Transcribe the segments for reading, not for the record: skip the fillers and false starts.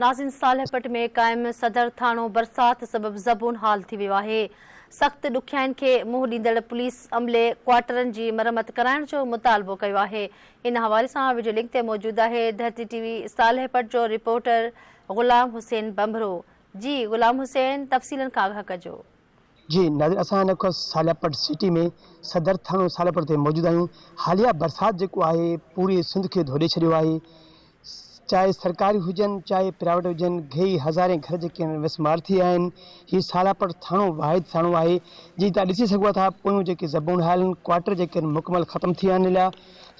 नाज़िन सालेपट में क़ाइम सदर थानो बरसात सबब ज़बून हाल थी वियो आहे। सख़्त ॾुखियाईनि खे मुंहुं ॾींदड़ पुलिस अमले क्वार्टरनि जी मरम्मत कराइण जो मुतालबो कयो आहे। इन हवाले सां वीडियो लिंक ते मौजूद आहे धरती टीवी सालेपट जो रिपोर्टर ग़ुलाम हुसैन बंभरो। जी ग़ुलाम हुसैन, तफ़सीलन खां आगाह कजो। जी नाज़िर, असां सालेपट सिटी में सदर थानो सालेपट ते मौजूद आहियूं। हालिया बरसात जेको आहे पूरी सिंध खे धोड़े छॾियो आहे। चाहे सरकारी हुजनि चाहे प्राइवेट हुजनि, घई हज़ारे घर जेके आहिनि विस्मार थी विया आहिनि। हीउ सालापट थाणो वाहिद थाणो आहे। जीअं तव्हां ॾिसी सघो था, पोयूं जेके ज़बून हाल आहिनि, क्वार्टर जेके आहिनि मुकमल ख़तमु थी विया आहिनि।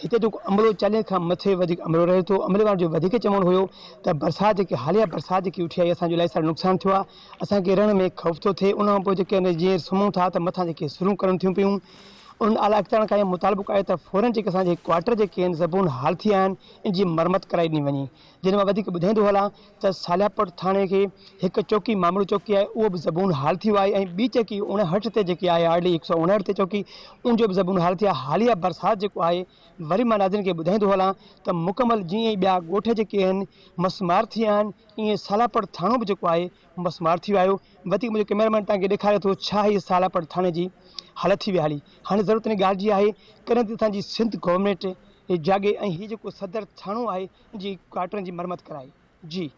हिते जेको अमलो 40 खां मथे वधीक अमलो रहे थो। अमले वारो जो वधीक चवणु हुयो त बरसाति जेकी हालिया बरसाति जेकी उठी आई, असांजो इलाही सारो नुक़सानु थियो आहे। असांखे रहण में ख़ौफ़ थो थिए। उन खां पोइ जेके आहिनि जीअं सुम्हूं था त मथां जेके सुरूं करणु थियूं पियूं। उन आला अख़्तरनि खां मुतालबो आहे त फ़ौरन जेके असांजे क्वार्टर जेके आहिनि ज़बून हाल थी विया आहिनि, इन जी मरम्मत कराई ॾिनी वञे। जिन मां वधीक ॿुधाईंदो हलां त सालियापट थाणे खे हिकु चौकी मामलो चौकी आहे, उहो बि ज़बून हाल थी वियो आहे। ऐं ॿी चौकी 59 ते जेकी आहे RD 159 ते चौकी, उनजो बि ज़बून हाल थी आहे। हालिया बरसाति जेको आहे, वरी मां नाज़रीन खे ॿुधाईंदो हलां त मुकमल जीअं ई ॿिया ॻोठ जेके आहिनि मसमार थी विया आहिनि, ईअं सालापट थाणो बि जेको आहे मसमार थी वियो आहे। वधीक मुंहिंजो कैमरामैन तव्हांखे ॾेखारे थो छा हीअ सालापट थाणे जी हालत थी विया हली। हाणे ज़रूरत इन ॻाल्हि जी आहे कॾहिं त असांजी सिंध गवर्नमेंट जाॻे ऐं हीअ जेको सदर थाणो आहे, जी क्वार्टरनि जी मरम्मत कराए। जी